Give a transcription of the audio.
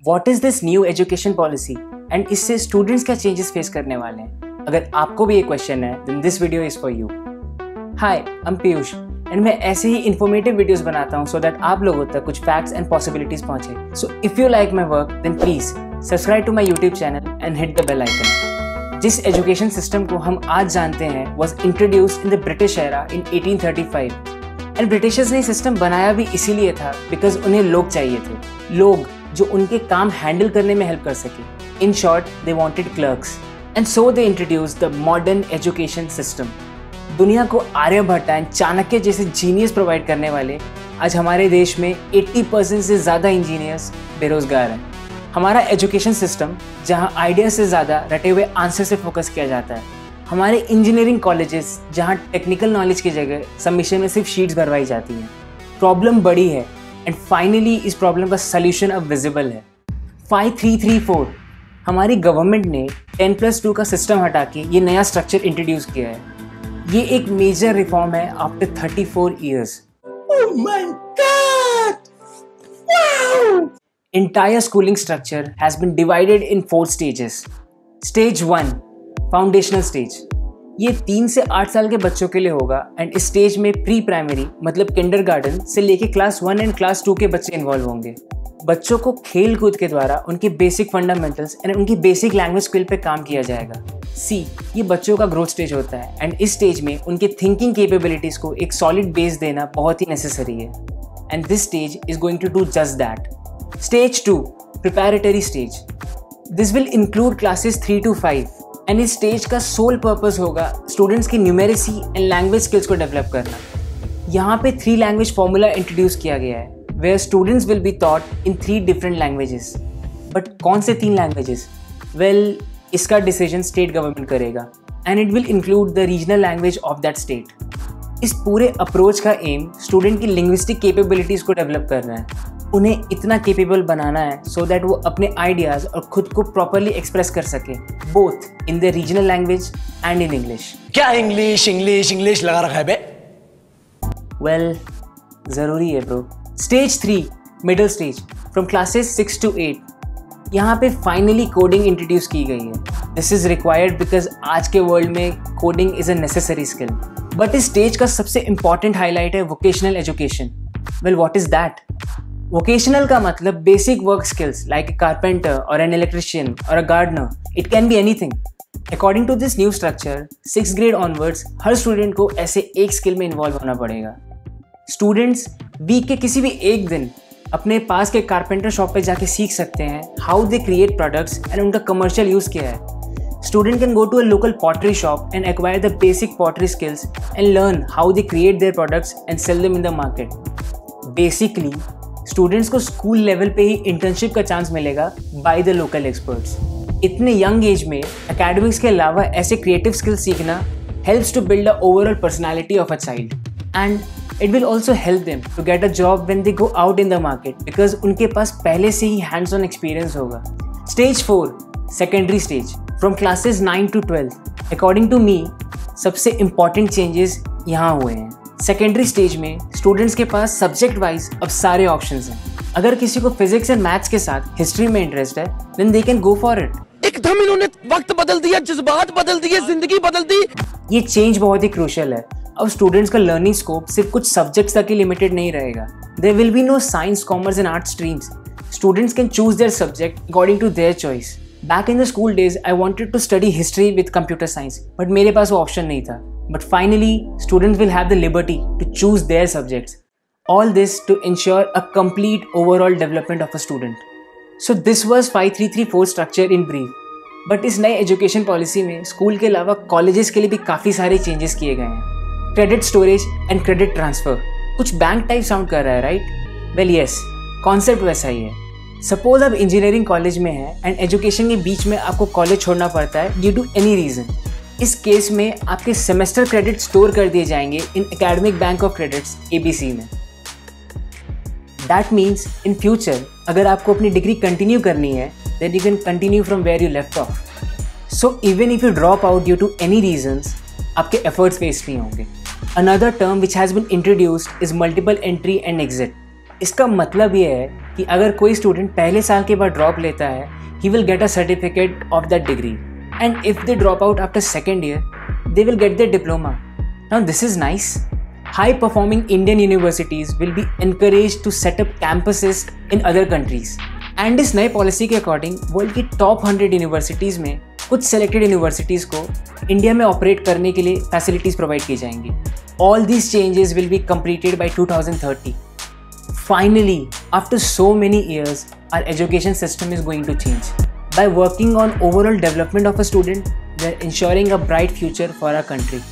What is this new education policy and इससे students क्या changes face करने वाले हैं? अगर आपको भी ये क्वेश्चन है then this video is for you. Hi, I am Piyush and मैं ऐसे ही इन्फॉर्मेटिव वीडियोस बनाता हूँ सो दैट आप लोगों तक कुछ फैक्ट्स एंड पॉसिबिलिटीज पहुंचे। So if you like my work then please subscribe to my YouTube channel and hit the bell icon. जिस एजुकेशन सिस्टम को हम आज जानते हैं was introduced in the British era in 1835 and Britishers ने system बनाया भी इसीलिए था बिकॉज उन्हें लोग चाहिए थे, लोग जो उनके काम हैंडल करने में हेल्प कर सके। In short they wanted clerks and so they introduced the modern education system. दुनिया को आर्यभट्ट एंड चाणक्य जैसे जीनियस प्रोवाइड करने वाले आज हमारे देश में 80% से ज़्यादा इंजीनियर्स बेरोजगार हैं। हमारा एजुकेशन सिस्टम जहां आइडिया से ज़्यादा रटे हुए आंसर से फोकस किया जाता है, हमारे इंजीनियरिंग कॉलेजेस जहां टेक्निकल नॉलेज की जगह सबमिशन में सिर्फ शीट्स भरवाई जाती हैं। प्रॉब्लम बड़ी है एंड फाइनली इस प्रॉब्लम का सल्यूशन अब विजिबल है। 5334 हमारी गवर्नमेंट ने 10+2 का सिस्टम हटा के ये नया स्ट्रक्चर इंट्रोड्यूस किया है। ये एक मेजर रिफॉर्म है after 34 years। Oh my God! Wow! Entire schooling structure has been divided in 4 stages. Stage 1, foundational stage. ये 3 से 8 साल के बच्चों के लिए होगा एंड इस स्टेज में प्री प्राइमरी मतलब किंडरगार्टन से लेके क्लास 1 एंड क्लास 2 के बच्चे इन्वॉल्व होंगे। बच्चों को खेल कूद के द्वारा उनके बेसिक फंडामेंटल्स एंड उनकी बेसिक लैंग्वेज स्किल पे काम किया जाएगा। ये बच्चों का ग्रोथ स्टेज होता है एंड इस स्टेज में उनके थिंकिंग कैपेबिलिटीज को एक सॉलिड बेस देना बहुत ही नेसेसरी है and this stage is going to do just that. Stage 2, preparatory stage. This will include classes 3 to 5 and इस स्टेज का सोल पर्पस होगा स्टूडेंट्स की न्यूमेरेसी एंड लैंग्वेज स्किल्स को डेवलप करना। यहाँ पे 3 लैंग्वेज फॉर्मूला इंट्रोड्यूस किया गया है where students will be taught in 3 different languages. But कौन से 3 लैंग्वेजेस? वेल, इसका डिसीजन स्टेट गवर्नमेंट करेगा and it will include the regional language of that state. इस पूरे अप्रोच का एम स्टूडेंट की लिंग्विस्टिक कैपेबिलिटीज को डेवलप करना है, उन्हें इतना कैपेबल बनाना है सो दैट वो अपने आइडियाज़ और खुद को प्रॉपरली एक्सप्रेस कर सके both in the regional language and in English. क्या इंग्लिश इंग्लिश इंग्लिश लगा रखा है बे? वेल, ज़रूरी है bro. Stage 3, middle stage, from classes 6 to 8। यहाँ पे फाइनली कोडिंग इंट्रोड्यूस की गई है। दिस इज़ रिक्वायर्ड बिकॉज आज के वर्ल्ड में coding is a necessary skill. But इस स्टेज का सबसे इंपॉर्टेंट हाईलाइट है vocational education. Well, what is that? Vocational का मतलब basic work skills like a carpenter or an electrician or a gardener. It can be anything. According to this new structure, 6th grade onwards, her student को ऐसे एक skill में involve होना पड़ेगा। Students week के किसी भी एक दिन अपने पास के कारपेंटर शॉप पे जाके सीख सकते हैं how they create products and उनका commercial use क्या है। Student can go to a local pottery shop and acquire the basic pottery skills and learn how they create their products and sell them in the market. Basically, students को school level पे ही internship का chance मिलेगा by the local experts. इतने young age में academics के अलावा ऐसे क्रिएटिव स्किल्स सीखना helps to build a overall personality of a child and it will also help them to get a job when they go out in the market because उनके पास पहले से ही हैंड्स ऑन एक्सपीरियंस होगा। Stage 4, secondary stage, from classes 9 to 12। According to me सबसे important changes यहाँ हुए हैं। सेकेंडरी स्टेज में स्टूडेंट्स के पास सब्जेक्ट वाइज अब सारे ऑप्शंस हैं। अगर किसी को फिजिक्स एंड मैथ्स के साथ हिस्ट्री में इंटरेस्ट है then they can go for it. एकदम इन्होंने वक्त बदल दिया, जज्बात बदल दिए, जिंदगी बदल दी। ये चेंज बहुत ही क्रूशियल है। अब स्टूडेंट्स का लर्निंग स्कोप सिर्फ कुछ सब्जेक्ट्स तक ही लिमिटेड नहीं रहेगा। There will be no science, commerce and arts streams. Students can choose their subject according to their choice. Back in the school days I wanted to study history with computer science but मेरे पास वो option नहीं था। But finally, students will have the liberty to choose their subjects. All this to ensure a complete overall development of a student. So this was 5334 structure in brief. But इस नए education policy में school के अलावा colleges के लिए भी काफ़ी सारे चेंजेस किए गए हैं। Credit storage and credit transfer, कुछ बैंक टाइप साउंड कर रहा है राइट? वेल यस, कॉन्सेप्ट वैसा ही है। सपोज आप इंजीनियरिंग कॉलेज में हैं एंड एजुकेशन के बीच में आपको कॉलेज छोड़ना पड़ता है ड्यू टू एनी रीज़न। इस केस में आपके सेमेस्टर क्रेडिट स्टोर कर दिए जाएंगे in academic bank of credits ABC में। दैट मीन्स इन फ्यूचर अगर आपको अपनी डिग्री कंटिन्यू करनी है then you can continue from where you left off. So even if you drop out due to any reasons आपके efforts waste नहीं होंगे। Another term which has been introduced is multiple entry and exit. इसका मतलब ये है कि अगर कोई स्टूडेंट पहले साल के बाद ड्रॉप लेता है, he will get a certificate of that degree. And if they drop out after second year, they will get their diploma. Now this is nice. High-performing Indian universities will be encouraged to set up campuses in other countries. And इस नए policy के according world की top 100 universities में कुछ selected universities को India में operate करने के लिए फैसिलिटीज़ प्रोवाइड की जाएंगी. All these changes will be completed by 2030. Finally, after so many years, our education system is going to change. By working on overall development of a student, we are ensuring a bright future for our country.